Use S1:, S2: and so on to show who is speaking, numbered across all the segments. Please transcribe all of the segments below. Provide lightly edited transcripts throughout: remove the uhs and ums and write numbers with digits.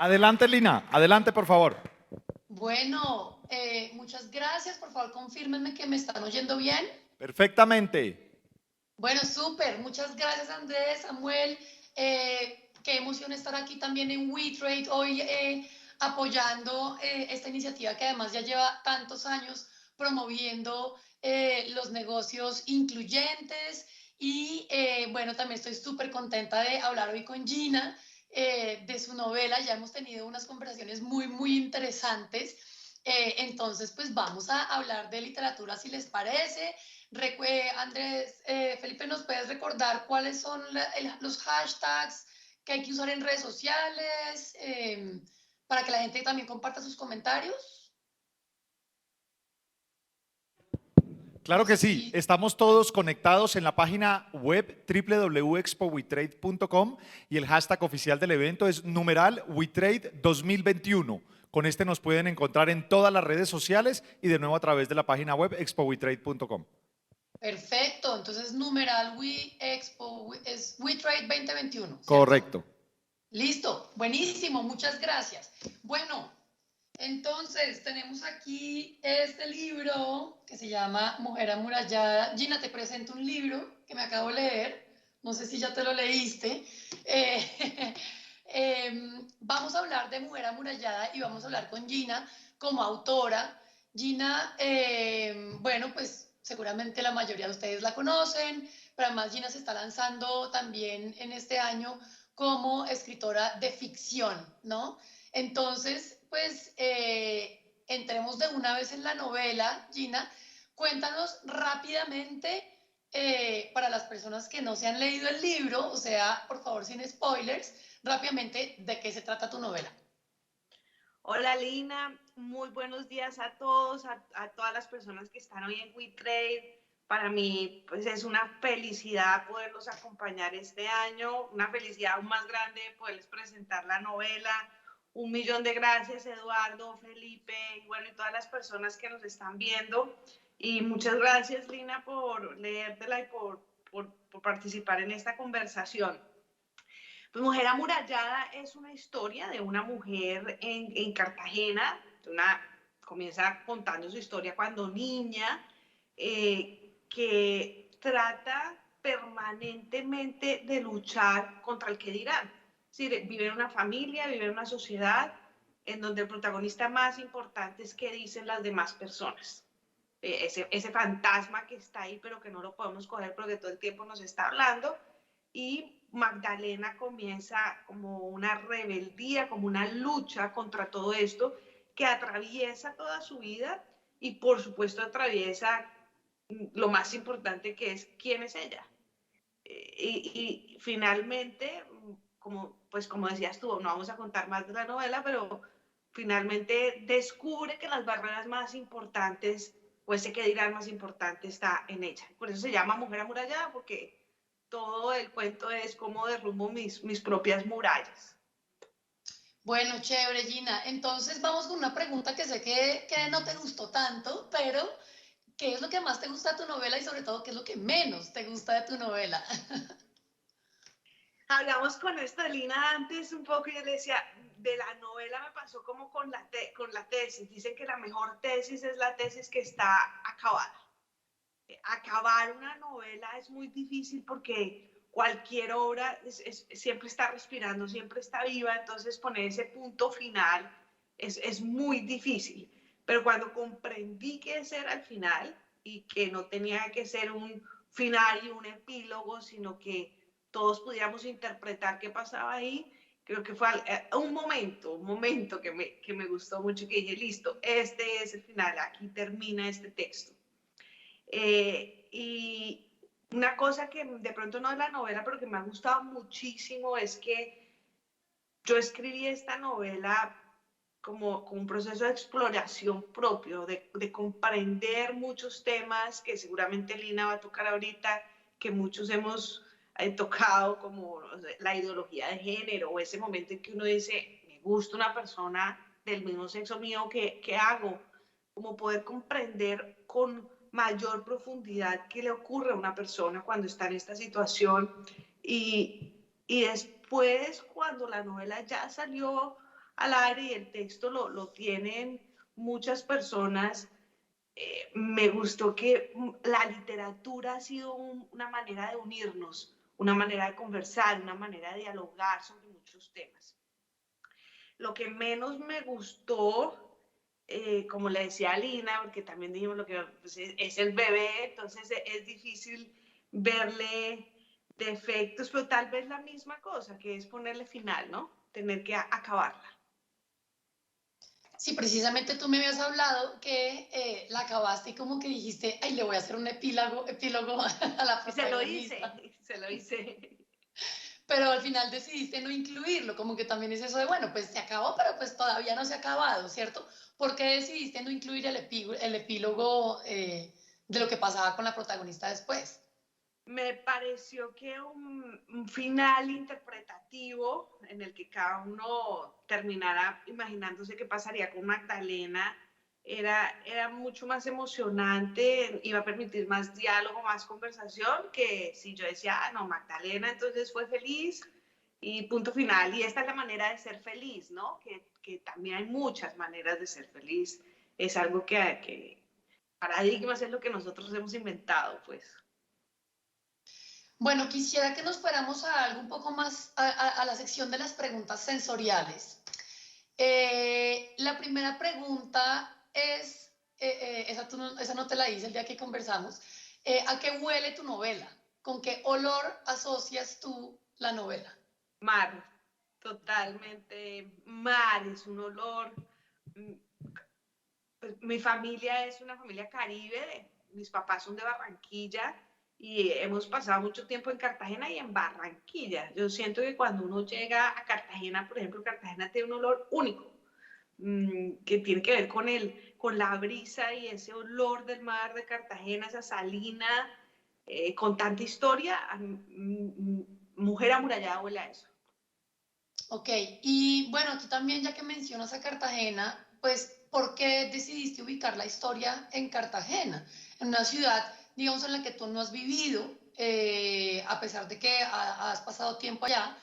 S1: Adelante, Lina, adelante, por favor.
S2: Bueno, muchas gracias. Por favor, confírmenme que me están oyendo bien.
S1: Perfectamente.
S2: Bueno, súper. Muchas gracias, Andrés, Samuel. Qué emoción estar aquí también en WeTrade hoy apoyando esta iniciativa que además ya lleva tantos años promoviendo los negocios incluyentes. Y bueno, también estoy súper contenta de hablar hoy con Gina de su novela. Ya hemos tenido unas conversaciones muy interesantes. Entonces, pues vamos a hablar de literatura si les parece. Andrés, Felipe, ¿nos puedes recordar cuáles son los hashtags que hay que usar en redes sociales para que la gente también comparta sus comentarios?
S1: Claro
S2: No
S1: que
S2: sé
S1: sí,
S2: si...
S1: estamos todos conectados en la página web www.expowetrade.com y el hashtag oficial del evento es numeral WeTrade 2021. Con este nos pueden encontrar en todas las redes sociales y de nuevo a través de la página web expowetrade.com.
S2: Perfecto, entonces numeral es WeTrade 2021, ¿cierto?
S1: Correcto.
S2: Listo, buenísimo, muchas gracias. Bueno, entonces tenemos aquí este libro que se llama Mujer amurallada. Gina, te presento un libro que me acabo de leer, no sé si ya te lo leíste. Eh, vamos a hablar de Mujer amurallada y vamos a hablar con Gina como autora. Gina, bueno, pues seguramente la mayoría de ustedes la conocen, pero además Gina se está lanzando también en este año como escritora de ficción, ¿no? Entonces, pues entremos de una vez en la novela, Gina. Cuéntanos rápidamente, para las personas que no se han leído el libro, o sea, por favor, sin spoilers, rápidamente, ¿de qué se trata tu novela?
S3: Hola Lina, muy buenos días a todos, a todas las personas que están hoy en WeTrade. Para mí pues es una felicidad poderlos acompañar este año, una felicidad aún más grande poderles presentar la novela. Un millón de gracias Eduardo, Felipe y bueno, y todas las personas que nos están viendo. Y muchas gracias Lina por leértela y por participar en esta conversación. Pues Mujer Amurallada es una historia de una mujer en Cartagena, comienza contando su historia cuando niña, que trata permanentemente de luchar contra el que dirán. Es decir, vive en una familia, vive en una sociedad en donde el protagonista más importante es qué dicen las demás personas. Ese fantasma que está ahí, pero que no lo podemos coger porque todo el tiempo nos está hablando. Y Magdalena comienza como una rebeldía, como una lucha contra todo esto que atraviesa toda su vida y por supuesto atraviesa lo más importante que es quién es ella. Y finalmente, como decías tú, no vamos a contar más de la novela, pero finalmente descubre que las barreras más importantes, o ese que dirán más importante, está en ella. Por eso se llama Mujer Amurallada, porque todo el cuento es cómo derrumbo mis propias murallas.
S2: Bueno, chévere, Gina. Entonces vamos con una pregunta que sé que no te gustó tanto, pero ¿qué es lo que más te gusta de tu novela y sobre todo qué es lo que menos te gusta de tu novela?
S3: Hablamos con esta Lina antes un poco y yo le decía, de la novela me pasó como con la tesis. Dicen que la mejor tesis es la tesis que está acabada. Acabar una novela es muy difícil porque cualquier obra siempre está respirando, siempre está viva, entonces poner ese punto final es muy difícil. Pero cuando comprendí que ese era el final y que no tenía que ser un final y un epílogo, sino que todos pudiéramos interpretar qué pasaba ahí, creo que fue un momento que me gustó mucho y que dije, listo, este es el final, aquí termina este texto. Y una cosa que de pronto no es la novela, pero que me ha gustado muchísimo es que yo escribí esta novela como un proceso de exploración propio, de comprender muchos temas que seguramente Lina va a tocar ahorita, que muchos hemos tocado, como la ideología de género, o ese momento en que uno dice, me gusta una persona del mismo sexo mío, ¿qué hago? Como poder comprender con mayor profundidad qué le ocurre a una persona cuando está en esta situación y después cuando la novela ya salió al aire y el texto lo tienen muchas personas. Me gustó que la literatura ha sido una manera de unirnos, una manera de conversar, una manera de dialogar sobre muchos temas. Lo que menos me gustó, como le decía a Lina, porque también dijimos lo que pues, es el bebé, entonces es difícil verle defectos, pero tal vez la misma cosa, que es ponerle final, ¿no? Tener que acabarla.
S2: Sí, precisamente tú me habías hablado que la acabaste y como que dijiste, ay, le voy a hacer un epílogo a la
S3: Se lo hice,
S2: protagonista.
S3: se lo hice.
S2: Pero al final decidiste no incluirlo, como que también es eso de, bueno, pues se acabó, pero pues todavía no se ha acabado, ¿cierto? ¿Por qué decidiste no incluir el epílogo de lo que pasaba con la protagonista después?
S3: Me pareció que un final interpretativo en el que cada uno terminara imaginándose qué pasaría con Magdalena era mucho más emocionante, iba a permitir más diálogo, más conversación, que si yo decía, ah, no, Magdalena entonces fue feliz y punto final. Y esta es la manera de ser feliz, ¿no? Que también hay muchas maneras de ser feliz. Es algo que paradigmas es lo que nosotros hemos inventado, pues.
S2: Bueno, quisiera que nos fuéramos a algo un poco más, a la sección de las preguntas sensoriales. La primera pregunta es, esa no te la hice el día que conversamos, ¿a qué huele tu novela? ¿Con qué olor asocias tú la novela?
S3: Mar, totalmente mar, es un olor. Pues, mi familia es una familia caribe, mis papás son de Barranquilla y hemos pasado mucho tiempo en Cartagena y en Barranquilla. Yo siento que cuando uno llega a Cartagena, por ejemplo, Cartagena tiene un olor único, que tiene que ver con la brisa y ese olor del mar de Cartagena, esa salina, con tanta historia. Mujer amurallada huele a eso.
S2: Ok, y bueno, tú también, ya que mencionas a Cartagena, pues, ¿por qué decidiste ubicar la historia en Cartagena? En una ciudad, digamos, en la que tú no has vivido, a pesar de que has pasado tiempo allá.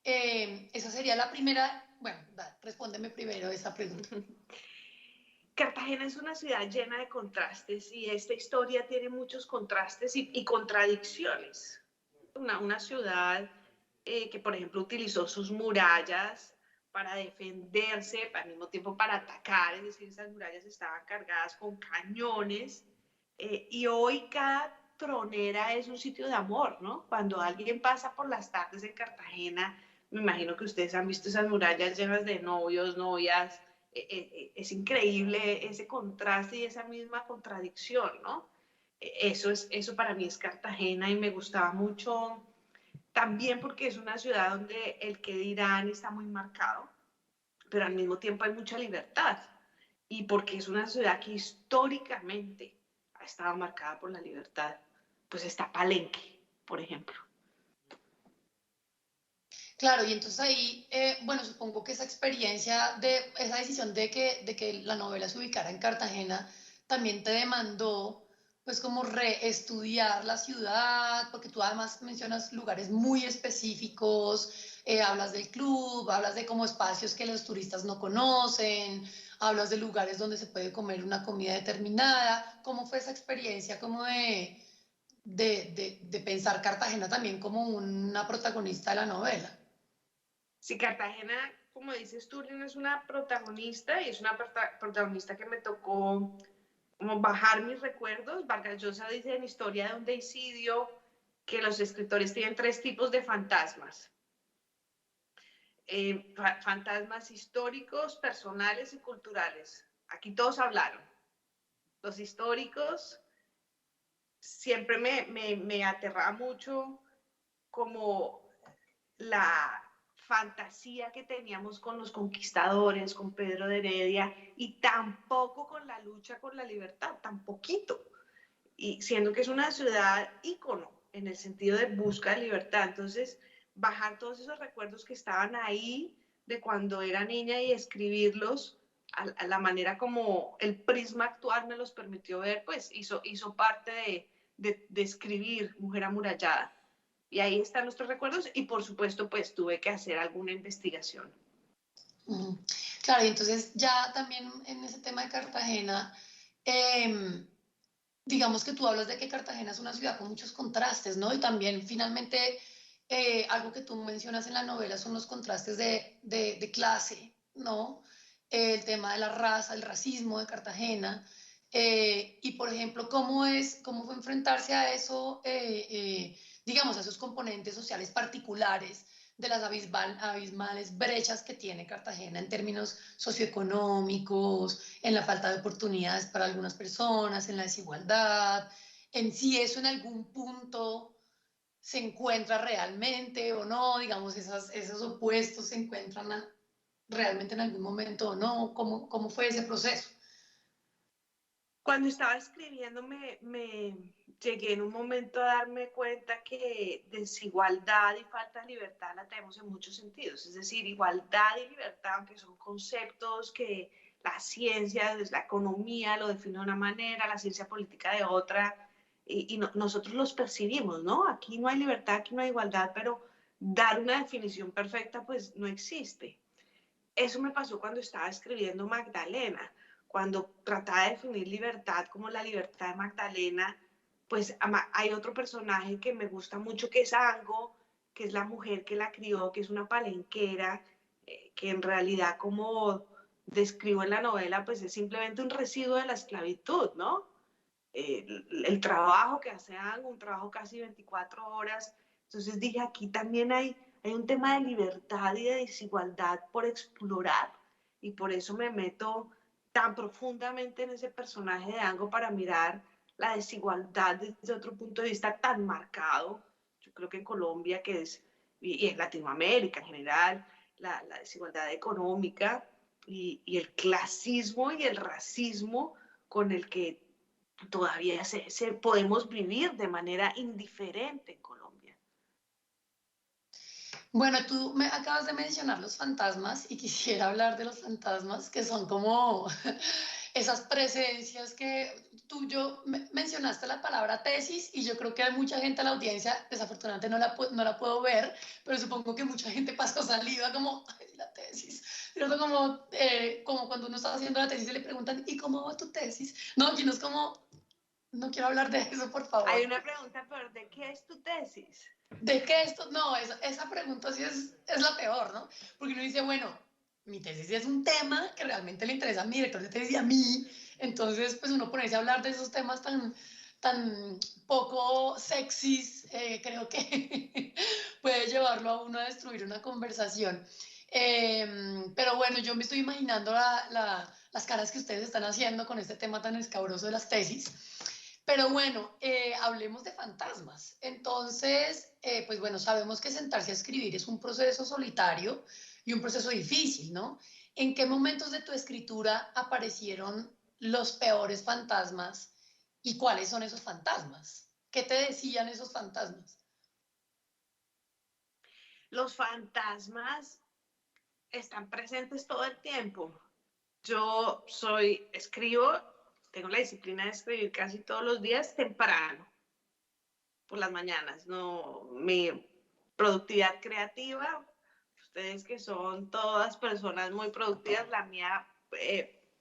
S2: Esa sería la primera, bueno, respóndeme primero esa pregunta.
S3: Cartagena es una ciudad llena de contrastes y esta historia tiene muchos contrastes y contradicciones. Una ciudad que, por ejemplo, utilizó sus murallas para defenderse, al mismo tiempo para atacar, es decir, esas murallas estaban cargadas con cañones, y hoy cada tronera es un sitio de amor, ¿no? Cuando alguien pasa por las tardes en Cartagena, me imagino que ustedes han visto esas murallas llenas de novios, novias, es increíble ese contraste y esa misma contradicción, ¿no? Eso para mí es Cartagena y me gustaba mucho también porque es una ciudad donde el que dirán está muy marcado, pero al mismo tiempo hay mucha libertad y porque es una ciudad que históricamente ha estado marcada por la libertad. Pues está Palenque, por ejemplo.
S2: Claro, y entonces ahí, bueno, supongo que esa experiencia esa decisión de que la novela se ubicara en Cartagena también te demandó, pues, como reestudiar la ciudad, porque tú además mencionas lugares muy específicos, hablas del club, hablas de como espacios que los turistas no conocen, hablas de lugares donde se puede comer una comida determinada. ¿Cómo fue esa experiencia como de pensar Cartagena también como una protagonista de la novela?
S3: Si Cartagena, como dices tú, Lina, es una protagonista y es una protagonista que me tocó como bajar mis recuerdos. Vargas Llosa dice en Historia de un deicidio que los escritores tienen tres tipos de fantasmas. Fantasmas históricos, personales y culturales. Aquí todos hablaron. Los históricos siempre me aterraba mucho como la fantasía que teníamos con los conquistadores, con Pedro de Heredia, y tampoco con la lucha por la libertad, tan poquito. Y siendo que es una ciudad ícono en el sentido de busca de libertad. Entonces, bajar todos esos recuerdos que estaban ahí de cuando era niña y escribirlos a la manera como el prisma actual me los permitió ver, pues hizo parte de escribir Mujer Amurallada. Y ahí están nuestros recuerdos y por supuesto pues tuve que hacer alguna investigación.
S2: Claro, y entonces ya también en ese tema de Cartagena, em, digamos que tú hablas de que Cartagena es una ciudad con muchos contrastes, ¿no? Y también finalmente algo que tú mencionas en la novela son los contrastes de clase, ¿no? El tema de la raza, el racismo de Cartagena. Y por ejemplo, cómo fue enfrentarse a eso, digamos, a esos componentes sociales particulares de las abismales brechas que tiene Cartagena en términos socioeconómicos, en la falta de oportunidades para algunas personas, en la desigualdad, en si eso en algún punto se encuentra realmente o no, digamos, esos opuestos se encuentran realmente en algún momento o no, cómo fue ese proceso.
S3: Cuando estaba escribiendo me llegué en un momento a darme cuenta que desigualdad y falta de libertad la tenemos en muchos sentidos. Es decir, igualdad y libertad, aunque son conceptos que la ciencia, la economía lo define de una manera, la ciencia política de otra, y nosotros los percibimos, ¿no? Aquí no hay libertad, aquí no hay igualdad, pero dar una definición perfecta pues no existe. Eso me pasó cuando estaba escribiendo Magdalena, cuando trataba de definir libertad como la libertad de Magdalena, pues hay otro personaje que me gusta mucho que es Ango, que es la mujer que la crió, que es una palenquera, que en realidad como describo en la novela, pues es simplemente un residuo de la esclavitud, ¿no? El trabajo que hace Ango, un trabajo casi 24 horas. Entonces dije, aquí también hay un tema de libertad y de desigualdad por explorar y por eso me meto tan profundamente en ese personaje de Ango para mirar la desigualdad desde otro punto de vista tan marcado. Yo creo que en Colombia, que es, y en Latinoamérica en general, la desigualdad económica y el clasismo y el racismo con el que todavía podemos vivir de manera indiferente en Colombia.
S2: Bueno, tú me acabas de mencionar los fantasmas y quisiera hablar de los fantasmas que son como esas presencias que yo mencionaste la palabra tesis y yo creo que hay mucha gente a la audiencia, desafortunadamente no la puedo ver, pero supongo que mucha gente pasó saliva como, ay, la tesis, ¿cierto? Como cuando uno está haciendo la tesis y le preguntan, ¿y cómo va tu tesis? No, y no es como, no quiero hablar de eso, por
S3: Hay
S2: favor.
S3: una pregunta peor, ¿de qué es tu tesis?
S2: ¿De qué esto? No, esa pregunta sí es la peor, ¿no? Porque uno dice, bueno, mi tesis es un tema que realmente le interesa a mi director de tesis y a mí, entonces pues uno ponerse a hablar de esos temas tan poco sexys, creo que puede llevarlo a uno a destruir una conversación. Pero bueno, yo me estoy imaginando las caras que ustedes están haciendo con este tema tan escabroso de las tesis. Pero bueno, hablemos de fantasmas. Entonces, pues bueno, sabemos que sentarse a escribir es un proceso solitario y un proceso difícil, ¿no? ¿En qué momentos de tu escritura aparecieron los peores fantasmas y cuáles son esos fantasmas? ¿Qué te decían esos fantasmas?
S3: Los fantasmas están presentes todo el tiempo. Yo escribo, tengo la disciplina de escribir casi todos los días temprano, por las mañanas. No, mi productividad creativa, ustedes que son todas personas muy productivas, la mía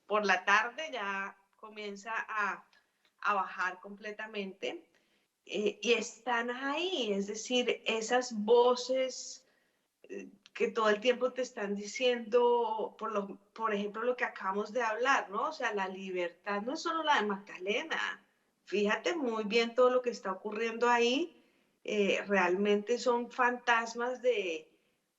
S3: por la tarde ya comienza a bajar completamente. Y están ahí, es decir, esas voces que todo el tiempo te están diciendo, por ejemplo, lo que acabamos de hablar, ¿no? O sea, la libertad no es solo la de Magdalena. Fíjate muy bien todo lo que está ocurriendo ahí. Realmente son fantasmas de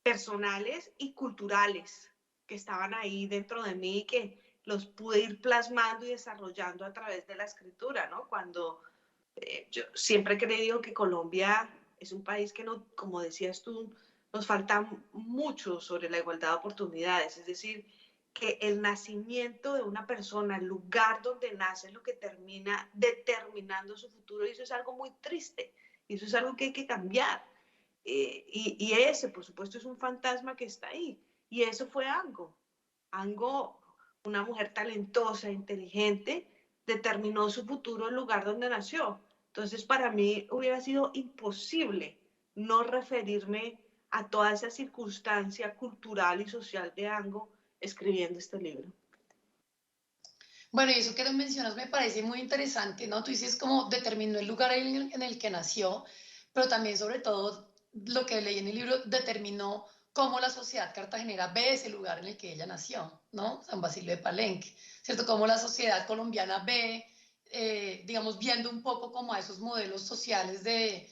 S3: personales y culturales que estaban ahí dentro de mí y que los pude ir plasmando y desarrollando a través de la escritura, ¿no? Cuando yo siempre he creído que Colombia es un país que no, como decías tú, nos falta mucho sobre la igualdad de oportunidades, es decir, que el nacimiento de una persona, el lugar donde nace es lo que termina determinando su futuro y eso es algo muy triste, y eso es algo que hay que cambiar. Y ese, por supuesto, es un fantasma que está ahí. Y eso fue Ango. Ango, una mujer talentosa, inteligente, determinó su futuro el lugar donde nació. Entonces, para mí hubiera sido imposible no referirme a toda esa circunstancia cultural y social de Ango escribiendo este libro.
S2: Bueno, y eso que lo mencionas me parece muy interesante, ¿no? Tú dices cómo determinó el lugar en el que nació, pero también sobre todo lo que leí en el libro determinó cómo la sociedad cartagenera ve ese lugar en el que ella nació, ¿no? San Basilio de Palenque, ¿cierto? Cómo la sociedad colombiana ve, digamos, viendo un poco como a esos modelos sociales de,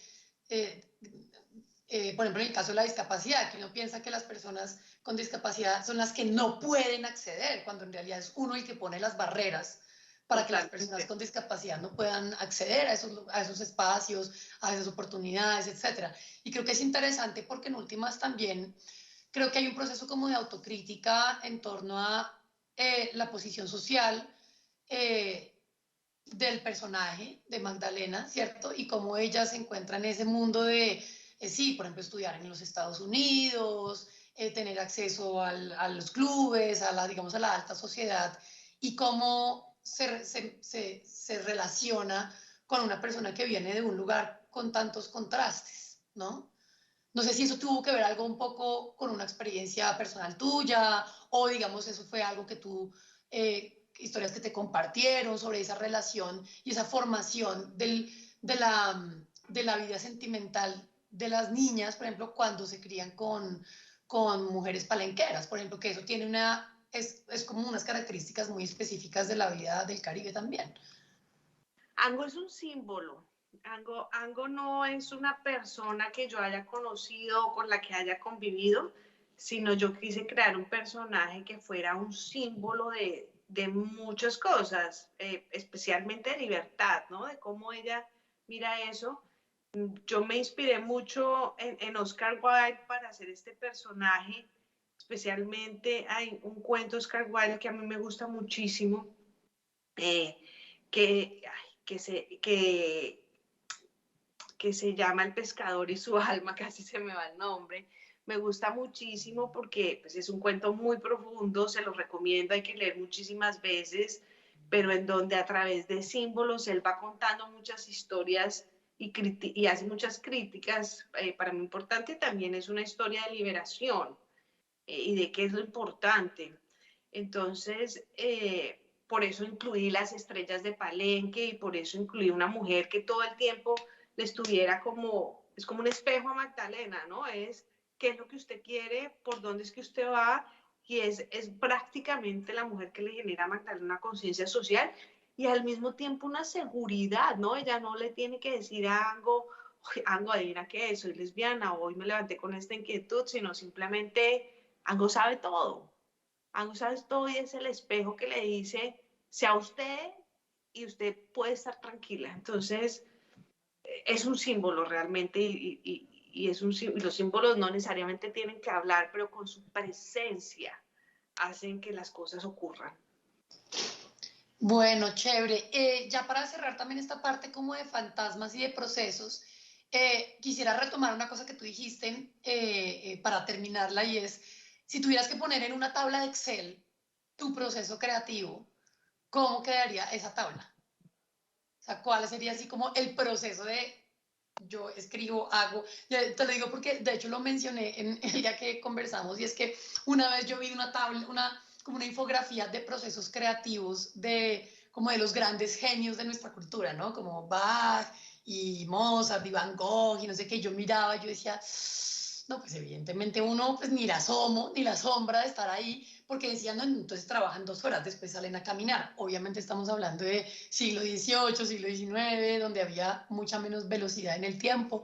S2: eh, por ejemplo, en el caso de la discapacidad, que uno piensa que las personas con discapacidad son las que no pueden acceder, cuando en realidad es uno el que pone las barreras para que las personas
S3: Totalmente.
S2: con discapacidad no puedan acceder a esos espacios, a esas oportunidades, etcétera. Y creo que es interesante porque en últimas también creo que hay un proceso como de autocrítica en torno a la posición social eh, del personaje de Magdalena, ¿cierto? Y cómo ella se encuentra en ese mundo de, sí, por ejemplo, estudiar en los Estados Unidos, tener acceso a los clubes, a la, digamos, a la alta sociedad, y cómo se relaciona con una persona que viene de un lugar con tantos contrastes, ¿no? No sé si eso tuvo que ver algo un poco con una experiencia personal tuya o digamos eso fue algo que tú, historias que te compartieron sobre esa relación y esa formación de la vida sentimental de las niñas, por ejemplo, cuando se crían con mujeres palenqueras, por ejemplo, que eso tiene es como unas características muy específicas de la vida del Caribe también.
S3: Ango es un símbolo. Ango no es una persona que yo haya conocido o con la que haya convivido, sino yo quise crear un personaje que fuera un símbolo de muchas cosas, especialmente de libertad, ¿no? De cómo ella mira eso. Yo me inspiré mucho en Oscar Wilde para hacer este personaje, especialmente hay un cuento de Oscar Wilde que a mí me gusta muchísimo, eh, que, que se llama El pescador y su alma, casi se me va el nombre. Me gusta muchísimo porque pues, es un cuento muy profundo, se lo recomiendo, hay que leer muchísimas veces, pero en donde a través de símbolos él va contando muchas historias y hace muchas críticas. Para mí importante también es una historia de liberación y de qué es lo importante. Entonces, por eso incluí las estrellas de Palenque y por eso incluí una mujer que todo el tiempo le estuviera como, es como un espejo a Magdalena, ¿no? Es qué es lo que usted quiere, por dónde es que usted va, y es prácticamente la mujer que le genera a Magdalena una conciencia social y al mismo tiempo una seguridad, ¿no? Ella no le tiene que decir a Ango, Ango, adivina qué es, soy lesbiana, hoy me levanté con esta inquietud, sino simplemente Ango sabe todo. Ango sabe todo y es el espejo que le dice, sea usted y usted puede estar tranquila. Entonces, es un símbolo realmente y los símbolos no necesariamente tienen que hablar, pero con su presencia hacen que las cosas ocurran.
S2: Bueno, chévere. Ya para cerrar también esta parte como de fantasmas y de procesos, quisiera retomar una cosa que tú dijiste para terminarla y es, si tuvieras que poner en una tabla de Excel tu proceso creativo, ¿cómo quedaría esa tabla? O sea, ¿cuál sería así como el proceso de yo escribo, hago? Te lo digo porque de hecho lo mencioné en el día que conversamos y es que una vez yo vi una tabla, como una infografía de procesos creativos de como de los grandes genios de nuestra cultura, ¿no? Como Bach y Mozart y Van Gogh y no sé qué, yo miraba y yo decía, no, pues evidentemente uno pues ni la asomo, ni la sombra de estar ahí, porque decían, no, entonces trabajan 2 horas, después salen a caminar. Obviamente estamos hablando de siglo XVIII, siglo XIX, donde había mucha menos velocidad en el tiempo,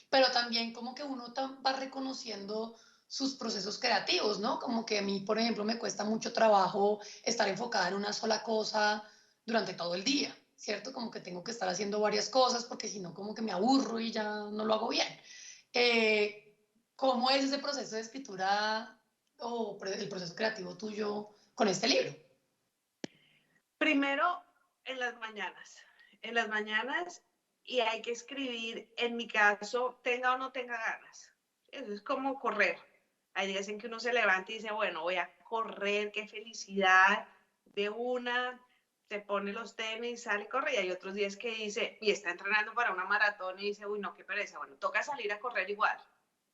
S2: pero también como que uno va reconociendo sus procesos creativos, ¿no? Como que a mí, por ejemplo, me cuesta mucho trabajo estar enfocada en una sola cosa durante todo el día, ¿cierto? Como que tengo que estar haciendo varias cosas porque si no, como que me aburro y ya no lo hago bien. Eh, ¿Cómo es ese proceso de escritura o el proceso creativo tuyo con este libro?
S3: Primero, en las mañanas y hay que escribir, en mi caso, tenga o no tenga ganas. Eso es como correr. Hay días en que uno se levanta y dice, bueno, voy a correr, qué felicidad, de una, se pone los tenis, sale y corre, y hay otros días que dice, y está entrenando para una maratón y dice, uy, no, qué pereza, bueno, toca salir a correr igual,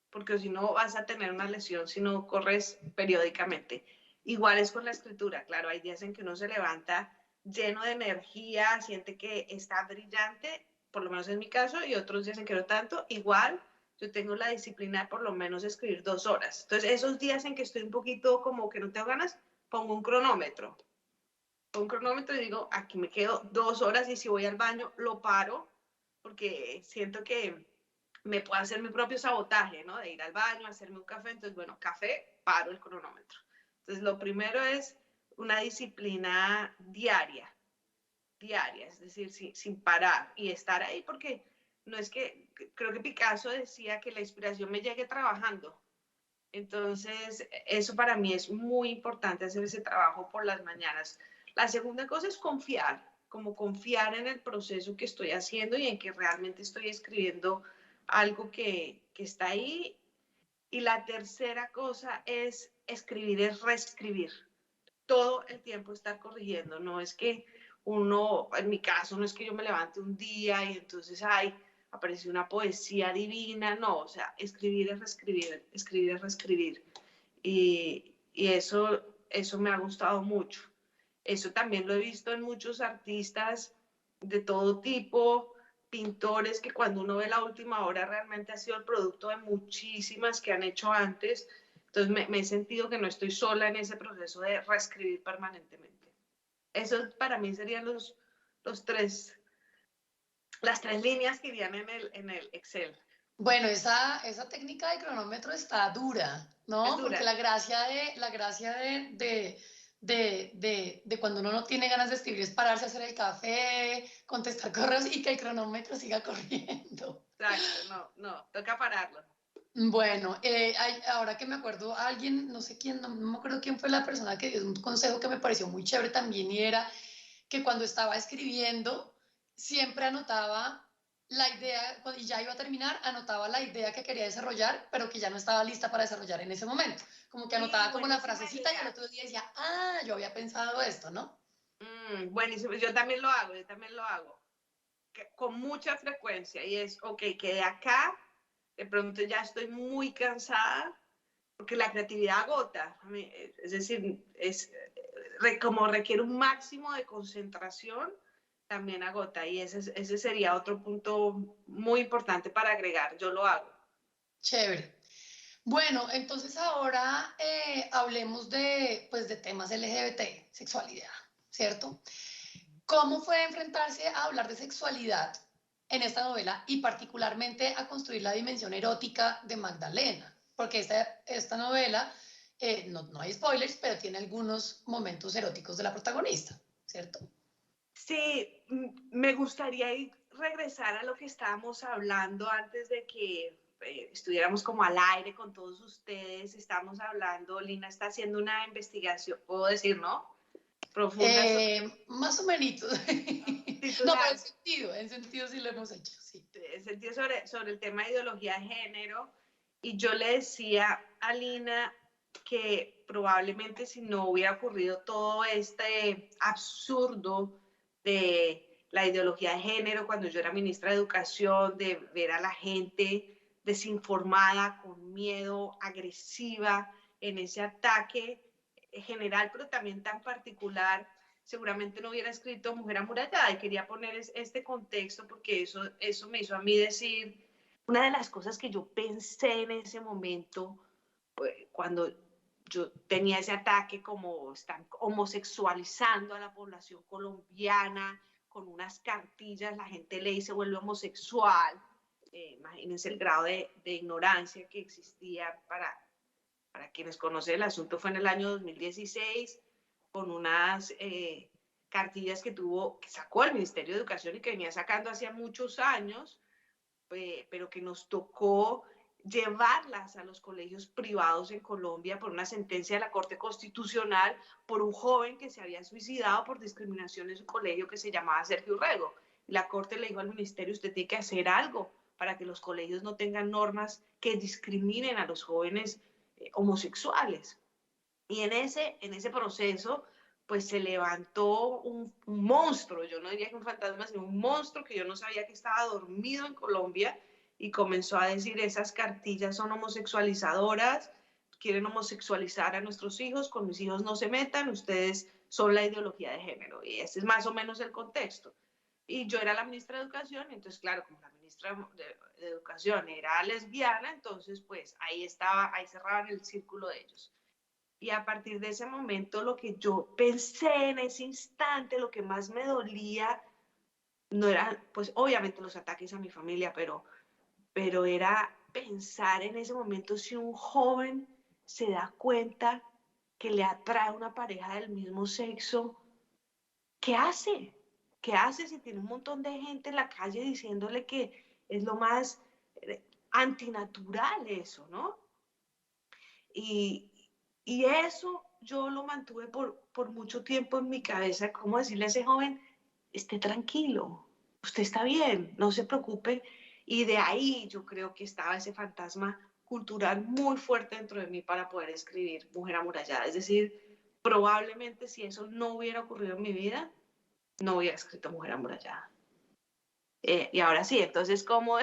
S3: porque si no vas a tener una lesión si no corres periódicamente. Igual es con la escritura, claro, hay días en que uno se levanta lleno de energía, siente que está brillante, por lo menos en mi caso, y otros días en que no tanto. Igual yo tengo la disciplina de por lo menos escribir 2 horas. Entonces, esos días en que estoy un poquito como que no tengo ganas, pongo un cronómetro. Pongo un cronómetro y digo, aquí me quedo 2 horas y si voy al baño, lo paro, porque siento que me puedo hacer mi propio sabotaje, ¿no? De ir al baño, hacerme un café. Entonces, bueno, café, paro el cronómetro. Entonces, lo primero es una disciplina diaria, es decir, sin parar y estar ahí, porque no es que, creo que Picasso decía que la inspiración me llegue trabajando. Entonces, eso para mí es muy importante, hacer ese trabajo por las mañanas. La segunda cosa es confiar, como confiar en el proceso que estoy haciendo y en que realmente estoy escribiendo algo que está ahí. Y la tercera cosa es escribir, es reescribir. Todo el tiempo estar corrigiendo. No es que uno, en mi caso, no es que yo me levante un día y entonces, ay, apareció una poesía divina. No, o sea, escribir es reescribir, escribir es reescribir. Y eso me ha gustado mucho. Eso también lo he visto en muchos artistas de todo tipo, pintores que cuando uno ve la última obra realmente ha sido el producto de muchísimas que han hecho antes. Entonces me he sentido que no estoy sola en ese proceso de reescribir permanentemente. Eso para mí serían los las tres líneas que irían en el Excel.
S2: Bueno, esa técnica de cronómetro está dura,
S3: Es
S2: ¿no? Porque
S3: dura.
S2: la gracia de cuando uno no tiene ganas de escribir es pararse a hacer el café, contestar correos y que el cronómetro siga corriendo.
S3: Exacto, no, toca pararlo.
S2: Bueno, ahora que me acuerdo, alguien, no sé quién, no me acuerdo quién fue la persona que dio un consejo que me pareció muy chévere también y era que cuando estaba escribiendo siempre anotaba la idea y ya iba a terminar, anotaba la idea que quería desarrollar, pero que ya no estaba lista para desarrollar en ese momento. Como que
S3: Sí,
S2: anotaba como la
S3: buenísima
S2: frasecita y al
S3: idea.
S2: otro día decía, ah, yo había pensado esto, ¿no?
S3: Buenísimo, yo también lo hago, con mucha frecuencia y es, ok, que de acá de pronto ya estoy muy cansada porque la creatividad agota, es decir, como requiere un máximo de concentración, también agota y ese sería otro punto muy importante para agregar, yo lo hago.
S2: Chévere. Bueno, entonces ahora hablemos pues, de temas LGBT, sexualidad, ¿cierto? ¿Cómo fue enfrentarse a hablar de sexualidad en esta novela y particularmente a construir la dimensión erótica de Magdalena? Porque esta novela, no hay spoilers, pero tiene algunos momentos eróticos de la protagonista, ¿cierto?
S3: Sí, me gustaría regresar a lo que estábamos hablando antes de que estuviéramos como al aire con todos ustedes. Estamos hablando, Lina está haciendo una investigación, puedo decir, ¿no? Profunda
S2: Más o menos. No, pero
S3: titular,
S2: en sentido sí lo hemos hecho, sí.
S3: sentido sobre el tema de ideología de género. Y yo le decía a Lina que probablemente si no hubiera ocurrido todo este absurdo de la ideología de género cuando yo era ministra de Educación, de ver a la gente desinformada, con miedo, agresiva en ese ataque general, pero también tan particular, seguramente no hubiera escrito Mujer amurallada y quería poner este contexto porque eso me hizo a mí decir, una de las cosas que yo pensé en ese momento, cuando yo tenía ese ataque como están homosexualizando a la población colombiana, con unas cartillas, la gente lee y se vuelve homosexual. Imagínense el grado de ignorancia que existía para quienes conocen el asunto. Fue en el año 2016, con unas cartillas que sacó el Ministerio de Educación y que venía sacando hacía muchos años, pero que nos tocó llevarlas a los colegios privados en Colombia por una sentencia de la Corte Constitucional por un joven que se había suicidado por discriminación en su colegio que se llamaba Sergio Urrego. La Corte le dijo al ministerio, usted tiene que hacer algo para que los colegios no tengan normas que discriminen a los jóvenes homosexuales. Y en ese proceso, pues se levantó un monstruo, yo no diría que un fantasma, sino un monstruo que yo no sabía que estaba dormido en Colombia y comenzó a decir esas cartillas son homosexualizadoras, quieren homosexualizar a nuestros hijos, con mis hijos no se metan, ustedes son la ideología de género. Y ese es más o menos el contexto. Y yo era la ministra de Educación, entonces claro, como la ministra de Educación era lesbiana, entonces pues ahí estaba, ahí cerraban el círculo de ellos. Y a partir de ese momento lo que yo pensé en ese instante, lo que más me dolía, no era, pues obviamente los ataques a mi familia, pero era pensar en ese momento si un joven se da cuenta que le atrae una pareja del mismo sexo, ¿qué hace? ¿Qué hace si tiene un montón de gente en la calle diciéndole que es lo más antinatural eso, ¿no? Y, y eso yo lo mantuve por mucho tiempo en mi cabeza, cómo decirle a ese joven, esté tranquilo, usted está bien, no se preocupe. Y de ahí yo creo que estaba ese fantasma cultural muy fuerte dentro de mí para poder escribir Mujer Amurallada. Es decir, probablemente si eso no hubiera ocurrido en mi vida, no hubiera escrito Mujer Amurallada. Y ahora sí, entonces, ¿cómo?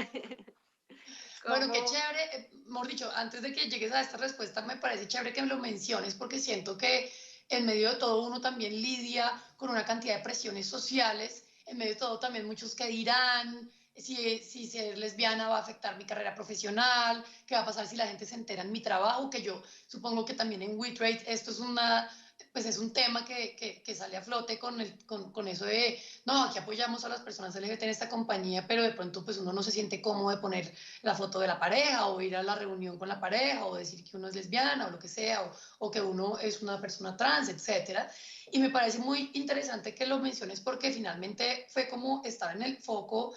S2: Bueno, qué
S3: ¿Cómo?
S2: chévere, mejor dicho, antes de que llegues a esta respuesta, me parece chévere que me lo menciones porque siento que en medio de todo uno también lidia con una cantidad de presiones sociales, en medio de todo también muchos que dirán, si ser lesbiana va a afectar mi carrera profesional, qué va a pasar si la gente se entera en mi trabajo, que yo supongo que también en WeTrade esto es una, pues es un tema que sale a flote con eso de, no, aquí apoyamos a las personas LGBT en esta compañía, pero de pronto pues uno no se siente cómodo de poner la foto de la pareja o ir a la reunión con la pareja o decir que uno es lesbiana o lo que sea o que uno es una persona trans, etcétera. Y me parece muy interesante que lo menciones porque finalmente fue como estar en el foco,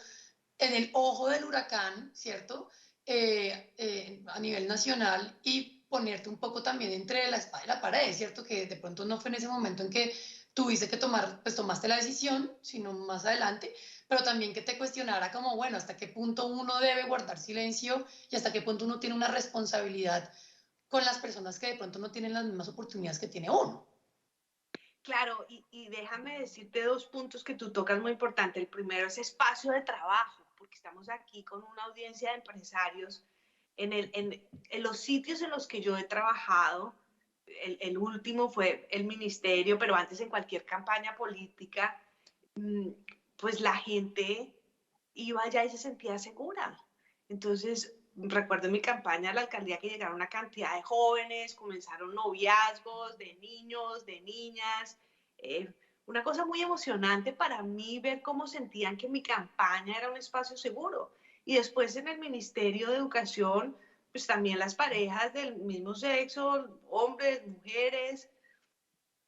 S2: en el ojo del huracán, ¿cierto? A nivel nacional y ponerte un poco también entre la espada y la pared, ¿cierto? Que de pronto no fue en ese momento en que tuviste que tomar, pues tomaste la decisión, sino más adelante, pero también que te cuestionara como, bueno, hasta qué punto uno debe guardar silencio y hasta qué punto uno tiene una responsabilidad con las personas que de pronto no tienen las mismas oportunidades que tiene uno.
S3: Claro, y déjame decirte dos puntos que tú tocas muy importante. El primero es espacio de trabajo, porque estamos aquí con una audiencia de empresarios. En los sitios en los que yo he trabajado, el último fue el ministerio, pero antes en cualquier campaña política, pues la gente iba allá y se sentía segura. Entonces, recuerdo en mi campaña a la alcaldía que llegaron una cantidad de jóvenes, comenzaron noviazgos de niños, de niñas. Una cosa muy emocionante para mí ver cómo sentían que mi campaña era un espacio seguro. Y después en el Ministerio de Educación, pues también las parejas del mismo sexo, hombres, mujeres,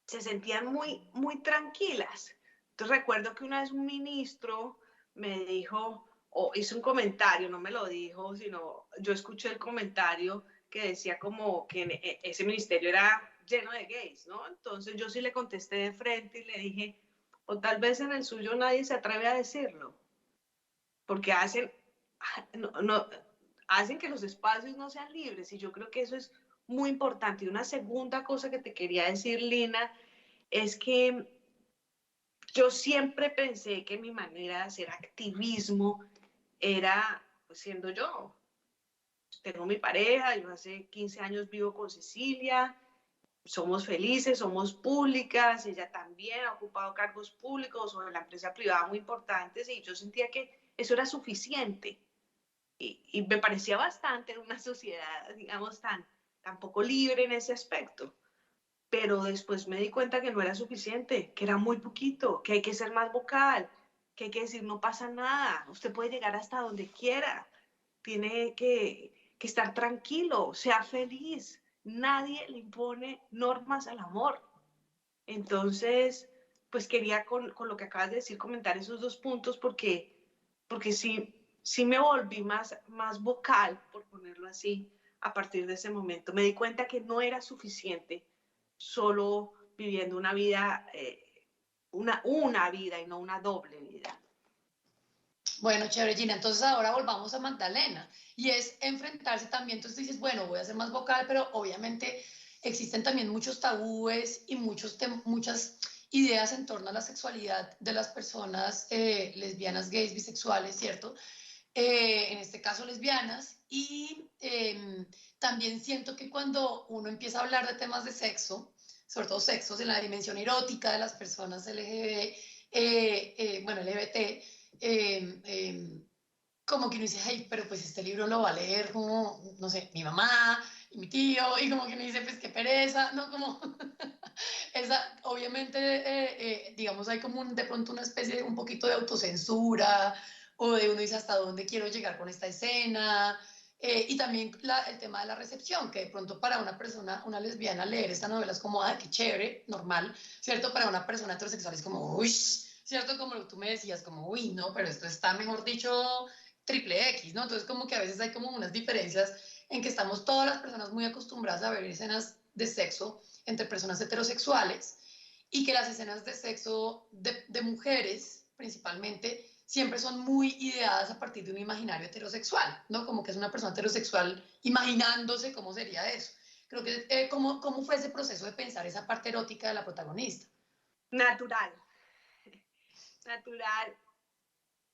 S3: se sentían muy, muy tranquilas. Entonces recuerdo que una vez un ministro me dijo, o hizo un comentario, no me lo dijo, sino yo escuché el comentario que decía como que ese ministerio era lleno de gays, ¿no? Entonces yo sí le contesté de frente y le dije, o tal vez en el suyo nadie se atreve a decirlo, porque no, hacen que los espacios no sean libres y yo creo que eso es muy importante. Y una segunda cosa que te quería decir, Lina, es que yo siempre pensé que mi manera de hacer activismo era pues, siendo yo. Tengo mi pareja, yo hace 15 años vivo con Cecilia, somos felices, somos públicas, ella también ha ocupado cargos públicos o en la empresa privada muy importantes y yo sentía que eso era suficiente y me parecía bastante en una sociedad, digamos, tan poco libre en ese aspecto. Pero después me di cuenta que no era suficiente, que era muy poquito, que hay que ser más vocal, que hay que decir no pasa nada, usted puede llegar hasta donde quiera, tiene que estar tranquilo, sea feliz, nadie le impone normas al amor. Entonces, pues quería con lo que acabas de decir comentar esos dos puntos porque sí me volví más vocal, por ponerlo así, a partir de ese momento. Me di cuenta que no era suficiente solo viviendo una vida, una vida y no una doble vida.
S2: Bueno, chévere, Gina. Entonces ahora volvamos a Magdalena y es enfrentarse también. Entonces dices, bueno, voy a ser más vocal, pero obviamente existen también muchos tabúes y muchas ideas en torno a la sexualidad de las personas lesbianas, gays, bisexuales, ¿cierto? en este caso lesbianas, y también siento que cuando uno empieza a hablar de temas de sexo, sobre todo sexos en la dimensión erótica de las personas LGBT, bueno, LGBT, como que uno dice, ay, pero pues este libro lo va a leer como, no sé, mi mamá y mi tío, y como que uno dice, pues qué pereza, ¿no? Como, esa, obviamente, digamos, hay como de pronto una especie de un poquito de autocensura, o de uno dice hasta dónde quiero llegar con esta escena, y también el tema de la recepción, que de pronto para una persona, una lesbiana, leer esta novela es como, ah, qué chévere, normal, ¿cierto? Para una persona heterosexual es como, uy, ¿cierto? Como tú me decías, como, uy, no, pero esto está, mejor dicho, triple X, ¿no? Entonces como que a veces hay como unas diferencias en que estamos todas las personas muy acostumbradas a ver escenas de sexo entre personas heterosexuales y que las escenas de sexo de mujeres principalmente siempre son muy ideadas a partir de un imaginario heterosexual, ¿no? Como que es una persona heterosexual imaginándose cómo sería eso. Creo que, ¿cómo fue ese proceso de pensar esa parte erótica de la protagonista?
S3: Natural, natural.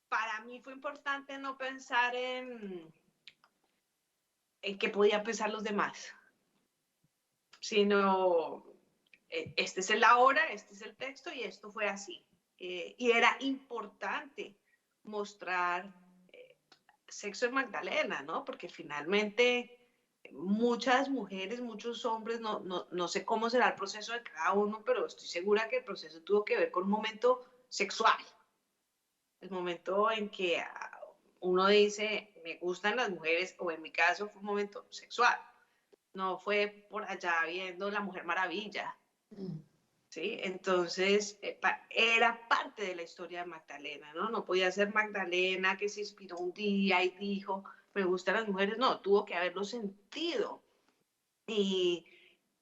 S3: Para mí fue importante no pensar en qué podían pensar los demás, sino este es el ahora, este es el texto y esto fue así. Y era importante mostrar sexo en Magdalena, ¿no? Porque finalmente muchas mujeres, muchos hombres, no sé cómo será el proceso de cada uno, pero estoy segura que el proceso tuvo que ver con un momento sexual, el momento en que uno dice, me gustan las mujeres, o en mi caso fue un momento sexual, no fue por allá viendo La Mujer Maravilla,
S2: Mm.
S3: ¿sí? Entonces, era parte de la historia de Magdalena, ¿no? No podía ser Magdalena que se inspiró un día y dijo, me gustan las mujeres, no, tuvo que haberlo sentido. Y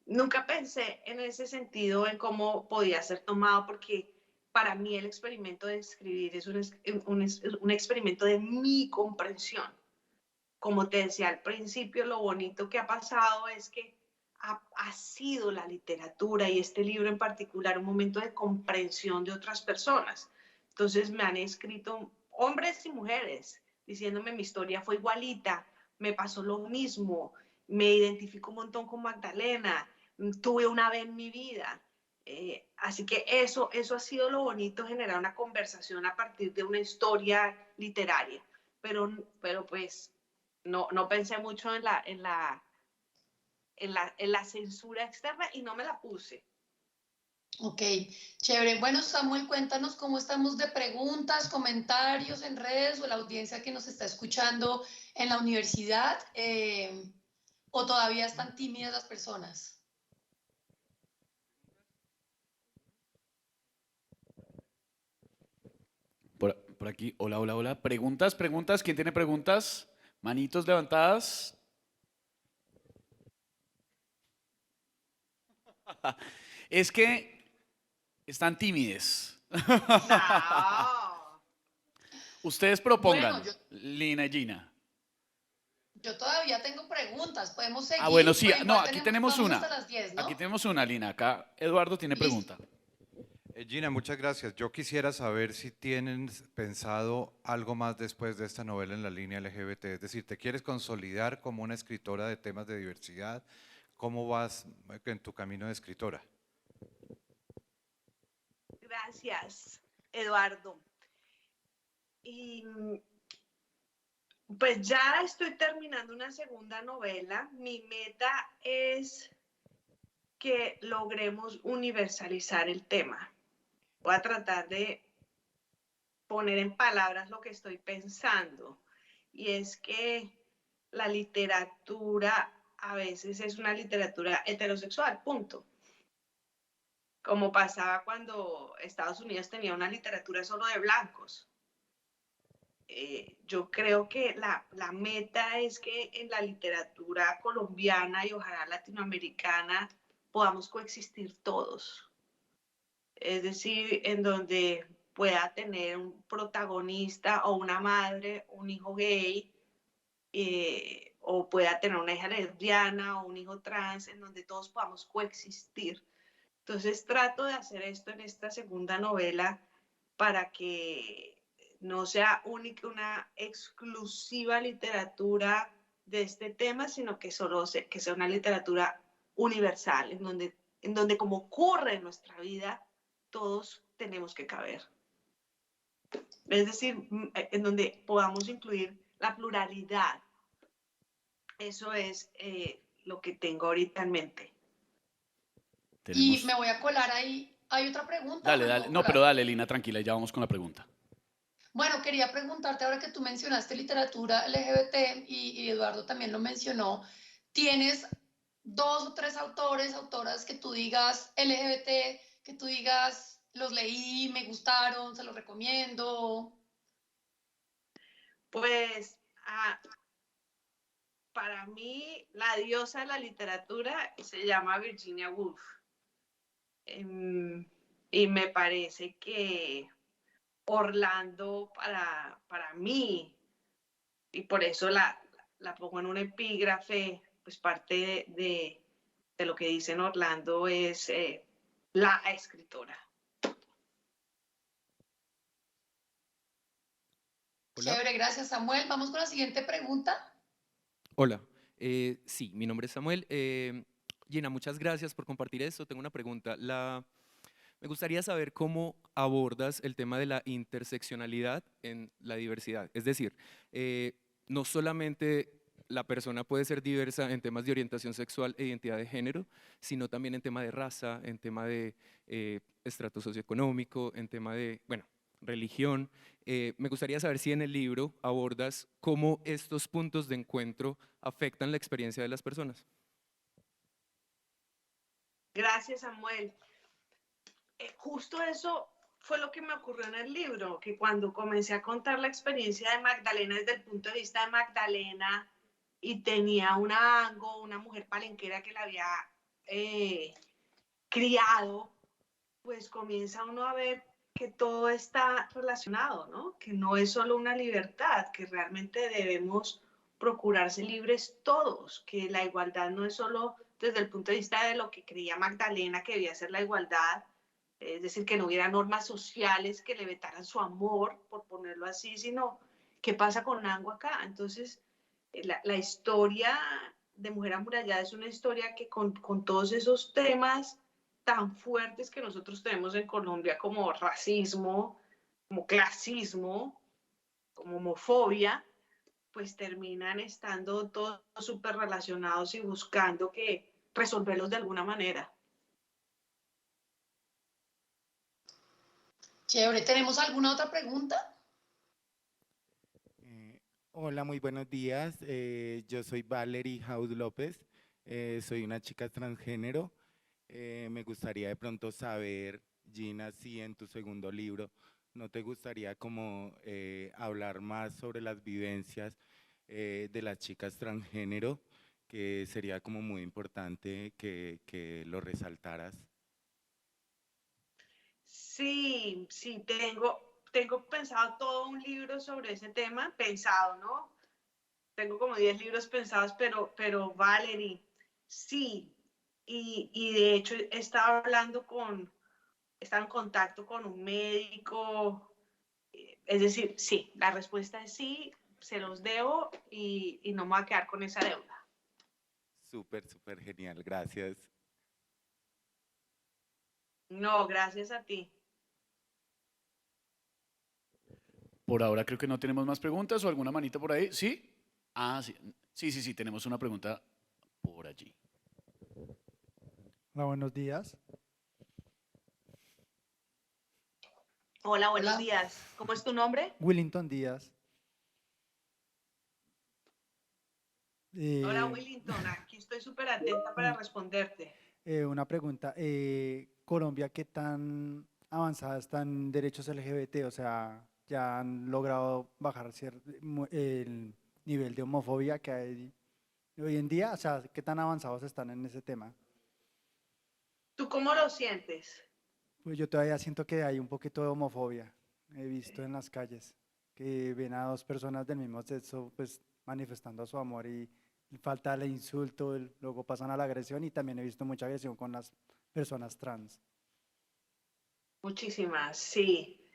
S3: nunca pensé en ese sentido, en cómo podía ser tomado, porque para mí el experimento de escribir es un experimento de mi comprensión. Como te decía al principio, lo bonito que ha pasado es que ha sido la literatura y este libro en particular un momento de comprensión de otras personas. Entonces me han escrito hombres y mujeres diciéndome mi historia fue igualita, me pasó lo mismo, me identifico un montón con Magdalena, tuve una vez en mi vida. Así que eso ha sido lo bonito, generar una conversación a partir de una historia literaria. Pero pues no pensé mucho en la censura externa y no me la puse.
S2: Ok, chévere. Bueno, Samuel, cuéntanos cómo estamos de preguntas, comentarios en redes o la audiencia que nos está escuchando en la universidad, o todavía están tímidas las personas.
S4: Por aquí, hola, hola, hola. Preguntas, preguntas. ¿Quién tiene preguntas? Manitos levantadas. Es que están tímides.
S3: No.
S4: Ustedes
S2: Bueno,
S4: propongan, Lina y Gina.
S2: yo todavía tengo preguntas. Podemos
S4: Ah, bueno,
S2: seguir,
S4: sí.
S2: pero
S4: No,
S2: igual
S4: aquí
S2: tenemos,
S4: tenemos
S2: vamos hasta
S4: una.
S2: las 10,
S4: Aquí
S2: ¿no?
S4: tenemos una, Lina. Acá Eduardo tiene
S2: Listo.
S4: pregunta.
S1: Gina, muchas gracias. Yo quisiera saber si tienen pensado algo más después de esta novela en la línea LGBT. Es decir, ¿te quieres consolidar como una escritora de temas de diversidad? ¿Cómo vas en tu camino de escritora?
S3: Gracias, Eduardo. Y pues ya estoy terminando una segunda novela. Mi meta es que logremos universalizar el tema. Voy a tratar de poner en palabras lo que estoy pensando. Y es que la literatura a veces es una literatura heterosexual, punto. Como pasaba cuando Estados Unidos tenía una literatura solo de blancos. Yo creo que la meta es que en la literatura colombiana y ojalá latinoamericana podamos coexistir todos. Es decir, en donde pueda tener un protagonista o una madre, un hijo gay, o pueda tener una hija lesbiana o un hijo trans, en donde todos podamos coexistir. Entonces trato de hacer esto en esta segunda novela para que no sea única, una exclusiva literatura de este tema, sino que que sea una literatura universal, en donde como ocurre en nuestra vida, todos tenemos que caber. Es decir, en donde podamos incluir la pluralidad. Eso es lo que tengo ahorita en mente.
S2: Y me
S4: Tenemos...
S2: voy a colar ahí. ¿Hay otra pregunta o
S4: Dale,
S2: me
S4: dale.
S2: puedo
S4: No, pero
S2: colar?
S4: dale, Lina, tranquila, ya vamos con la pregunta.
S2: Bueno, quería preguntarte ahora que tú mencionaste literatura LGBT y Eduardo también lo mencionó. ¿Tienes dos o tres autores, autoras que tú digas LGBT, que tú digas los leí, me gustaron, se los recomiendo?
S3: Pues para mí la diosa de la literatura se llama Virginia Woolf. Y me parece que Orlando para mí, y por eso la pongo en un epígrafe, pues parte de lo que dice en Orlando es la escritora.
S5: Hola,
S2: Chévere, gracias Samuel. Vamos con la siguiente pregunta.
S5: hola. Sí, mi nombre es Samuel. Gina, muchas gracias por compartir esto. Tengo una pregunta. Me gustaría saber cómo abordas el tema de la interseccionalidad en la diversidad. Es decir, no solamente la persona puede ser diversa en temas de orientación sexual e identidad de género, sino también en tema de raza, en tema de estrato socioeconómico, en tema de, bueno, religión. Me gustaría saber si en el libro abordas cómo estos puntos de encuentro afectan la experiencia de las personas.
S3: Gracias, Samuel. Justo eso fue lo que me ocurrió en el libro, que cuando comencé a contar la experiencia de Magdalena desde el punto de vista de Magdalena y tenía una Ango, una mujer palenquera que la había criado, pues comienza uno a ver que todo está relacionado, ¿no? Que no es solo una libertad, que realmente debemos procurarse libres todos, que la igualdad no es solo desde el punto de vista de lo que creía Magdalena que debía ser la igualdad, es decir, que no hubiera normas sociales que le vetaran su amor, por ponerlo así, sino qué pasa con Nango acá. Entonces, la historia de Mujer Amurallada es una historia que con todos esos temas tan fuertes que nosotros tenemos en Colombia como racismo, como clasismo, como homofobia, pues terminan estando todos súper relacionados y buscando que resolverlos de alguna manera.
S2: Chévere, ¿tenemos alguna otra pregunta?
S6: Hola, muy buenos días. Yo soy Valerie House López. Soy una chica transgénero. Me gustaría de pronto saber, Gina, si en tu segundo libro no te gustaría como hablar más sobre las vivencias de las chicas transgénero, que sería como muy importante que lo resaltaras.
S3: Sí, sí, tengo pensado todo un libro sobre ese tema, pensado, ¿no? Tengo como 10 libros pensados, pero Valerie, sí. Y de hecho estaba en contacto con un médico. Es decir, sí, la respuesta es sí, se los debo y no me voy a quedar con esa deuda.
S6: Súper, súper genial, gracias.
S3: No, gracias a ti.
S4: Por ahora creo que no tenemos más preguntas o alguna manita por ahí. ¿Sí? Ah, sí. Sí, tenemos una pregunta por allí.
S7: Hola, buenos días.
S3: Hola, buenos
S2: Hola.
S3: días. ¿Cómo es tu nombre?
S7: Willington Díaz.
S3: Hola,
S7: Eh,
S3: Willington. Aquí estoy súper atenta para
S7: un-
S3: responderte.
S7: una pregunta. Colombia, ¿qué tan avanzada está en derechos LGBT? O sea, ¿ya han logrado bajar el nivel de homofobia que hay hoy en día? O sea, ¿qué tan avanzados están en ese tema?
S3: ¿Tú cómo lo sientes?
S7: Pues yo todavía siento que hay un poquito de homofobia. He visto en las calles que ven a dos personas del mismo sexo pues manifestando su amor y falta el insulto, luego pasan a la agresión y también he visto mucha agresión con las personas trans.
S3: Muchísimas, sí.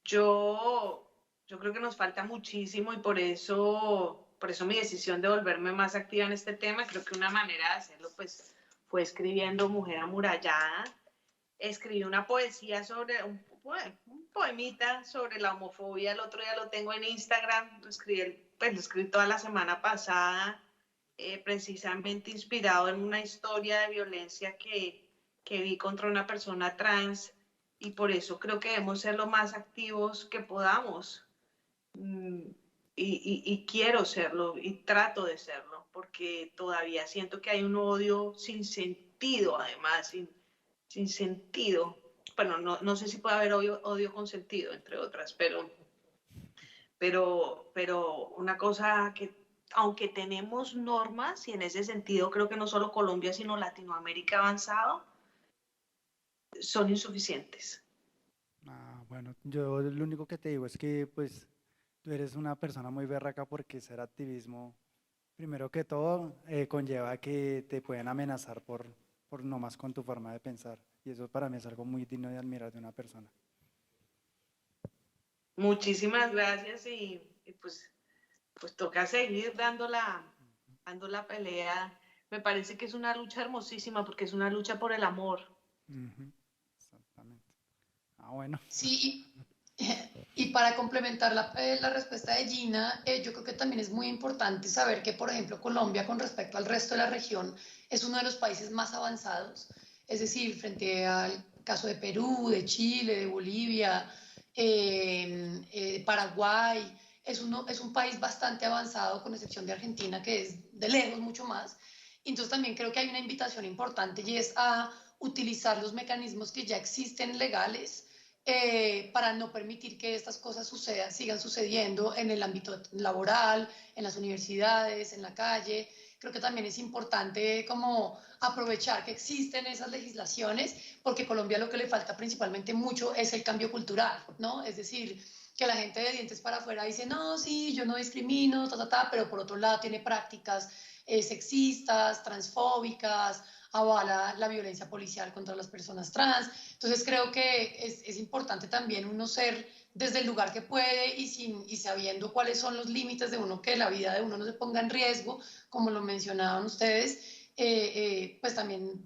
S3: Yo, Yo creo que nos falta muchísimo y por eso mi decisión de volverme más activa en este tema. Creo que una manera de hacerlo pues fue escribiendo Mujer Amurallada. Escribí una poesía sobre un poemita sobre la homofobia. El otro día lo tengo en Instagram. Lo escribí toda la semana pasada, precisamente inspirado en una historia de violencia que vi contra una persona trans, y por eso creo que debemos ser lo más activos que podamos. Y quiero serlo y trato de serlo, porque todavía siento que hay un odio sin sentido, además, sin sentido. Bueno, no sé si puede haber odio con sentido, entre otras, pero una cosa que, aunque tenemos normas, y en ese sentido creo que no solo Colombia, sino Latinoamérica avanzado, son insuficientes.
S7: Bueno, yo lo único que te digo es que pues tú eres una persona muy berraca porque hacer activismo, primero que todo, conlleva que te pueden amenazar por nomás con tu forma de pensar. Y eso para mí es algo muy digno de admirar de una persona.
S3: Muchísimas gracias y pues toca seguir dando la pelea. Me parece que es una lucha hermosísima porque es una lucha por el amor.
S7: Exactamente. Bueno.
S2: Sí, y para complementar la respuesta de Gina, yo creo que también es muy importante saber que, por ejemplo, Colombia con respecto al resto de la región es uno de los países más avanzados, es decir, frente al caso de Perú, de Chile, de Bolivia, Paraguay, es un país bastante avanzado, con excepción de Argentina, que es de lejos mucho más. Entonces también creo que hay una invitación importante y es a utilizar los mecanismos que ya existen legales para no permitir que estas cosas sigan sucediendo en el ámbito laboral, en las universidades, en la calle. Creo que también es importante como aprovechar que existen esas legislaciones, porque a Colombia lo que le falta principalmente mucho es el cambio cultural, ¿no? Es decir, que la gente de dientes para afuera dice, no, sí, yo no discrimino, pero por otro lado tiene prácticas sexistas, transfóbicas, avala la violencia policial contra las personas trans. Entonces creo que es importante también uno ser desde el lugar que puede y sabiendo cuáles son los límites de uno, que la vida de uno no se ponga en riesgo, como lo mencionaban ustedes, pues también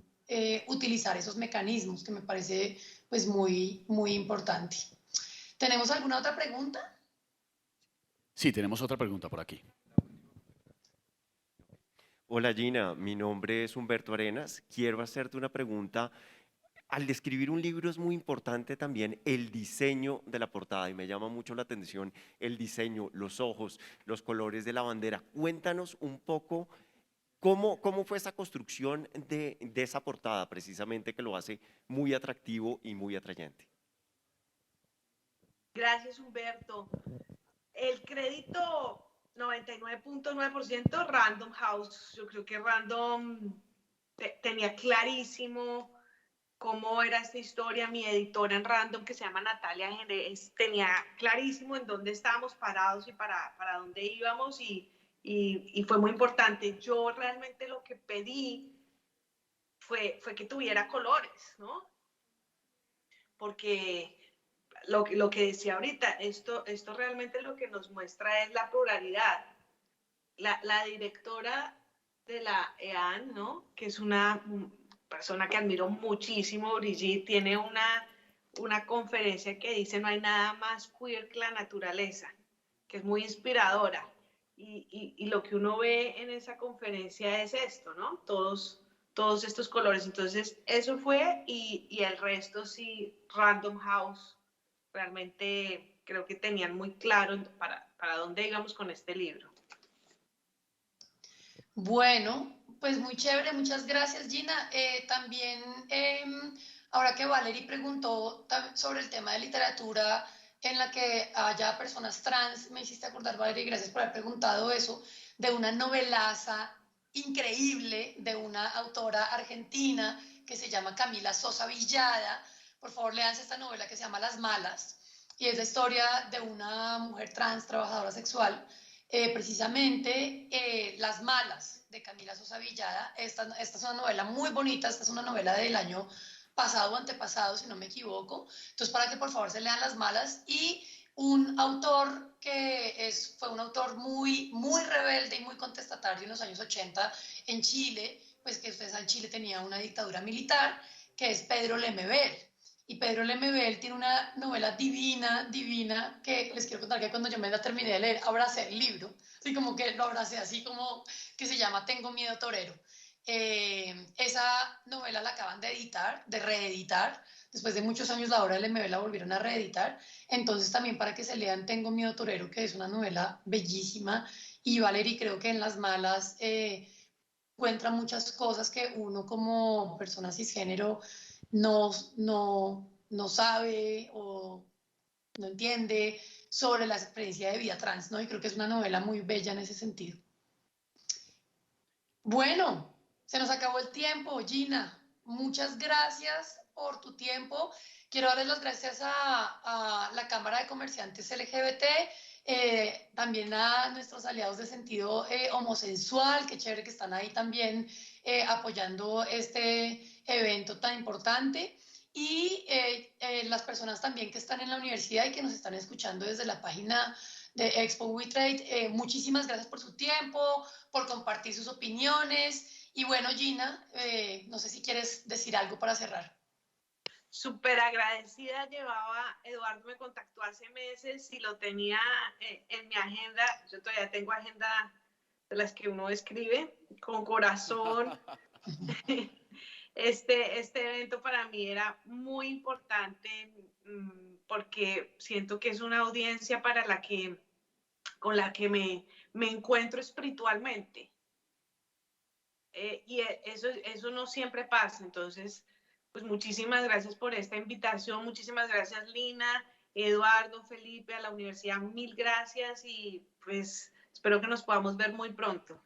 S2: utilizar esos mecanismos, que me parece pues muy, muy importante. ¿Tenemos alguna otra pregunta?
S4: Sí, tenemos otra pregunta por aquí.
S8: Hola Gina, mi nombre es Humberto Arenas. Quiero hacerte una pregunta. Al describir un libro es muy importante también el diseño de la portada y me llama mucho la atención el diseño, los ojos, los colores de la bandera. Cuéntanos un poco cómo fue esa construcción de esa portada, precisamente que lo hace muy atractivo y muy atrayente.
S3: Gracias, Humberto. El crédito 99.9% Random House. Yo creo que Random tenía clarísimo cómo era esta historia. Mi editora en Random, que se llama Natalia Jerez, tenía clarísimo en dónde estábamos parados y para dónde íbamos, y fue muy importante. Yo realmente lo que pedí fue que tuviera colores, ¿no? Porque lo que decía ahorita, esto realmente lo que nos muestra es la pluralidad. La directora de la EAN, ¿no? Que es una persona que admiro muchísimo, Brigitte, tiene una conferencia que dice no hay nada más queer que la naturaleza, que es muy inspiradora. Y lo que uno ve en esa conferencia es esto, ¿no? Todos estos colores. Entonces, eso fue, y el resto sí, Random House. Realmente creo que tenían muy claro para dónde íbamos con este libro.
S2: Bueno, pues muy chévere, muchas gracias Gina. También, ahora que Valerie preguntó sobre el tema de literatura en la que haya personas trans, me hiciste acordar, Valerie, gracias por haber preguntado eso, de una novelaza increíble de una autora argentina que se llama Camila Sosa Villada. Por favor, léanse esta novela que se llama Las Malas, y es la historia de una mujer trans trabajadora sexual. Precisamente Las Malas, de Camila Sosa Villada. Esta es una novela muy bonita, esta es una novela del año pasado o antepasado, si no me equivoco. Entonces, para que por favor se lean Las Malas. Y un autor que fue un autor muy, muy rebelde y muy contestatario en los años 80 en Chile, pues que ustedes saben, Chile tenía una dictadura militar, que es Pedro Lemebel. Y Pedro Lemebel tiene una novela divina, divina, que les quiero contar que cuando yo me la terminé de leer, abracé el libro, así como que lo abracé, así como que se llama Tengo miedo torero. Esa novela la acaban de editar, de reeditar, después de muchos años la obra de Lemebel la volvieron a reeditar, entonces también para que se lean Tengo miedo torero, que es una novela bellísima, y Valerie creo que en Las malas encuentra muchas cosas que uno como persona cisgénero no sabe o no entiende sobre la experiencia de vida trans, ¿no? Y creo que es una novela muy bella en ese sentido. Bueno, se nos acabó el tiempo, Gina. Muchas gracias por tu tiempo. Quiero darles las gracias a la Cámara de Comerciantes LGBT, también a nuestros aliados de sentido homosensual, qué chévere que están ahí también apoyando este evento tan importante. Y las personas también que están en la universidad y que nos están escuchando desde la página de Expo We Trade, muchísimas gracias por su tiempo, por compartir sus opiniones. Y bueno, Gina, no sé si quieres decir algo para cerrar.
S3: Súper agradecida, Eduardo me contactó hace meses y lo tenía en mi agenda. Yo todavía tengo agenda de las que uno escribe con corazón. Este evento para mí era muy importante porque siento que es una audiencia con la que me encuentro espiritualmente. Y eso no siempre pasa. Entonces, pues muchísimas gracias por esta invitación. Muchísimas gracias, Lina, Eduardo, Felipe, a la universidad. Mil gracias y pues espero que nos podamos ver muy pronto.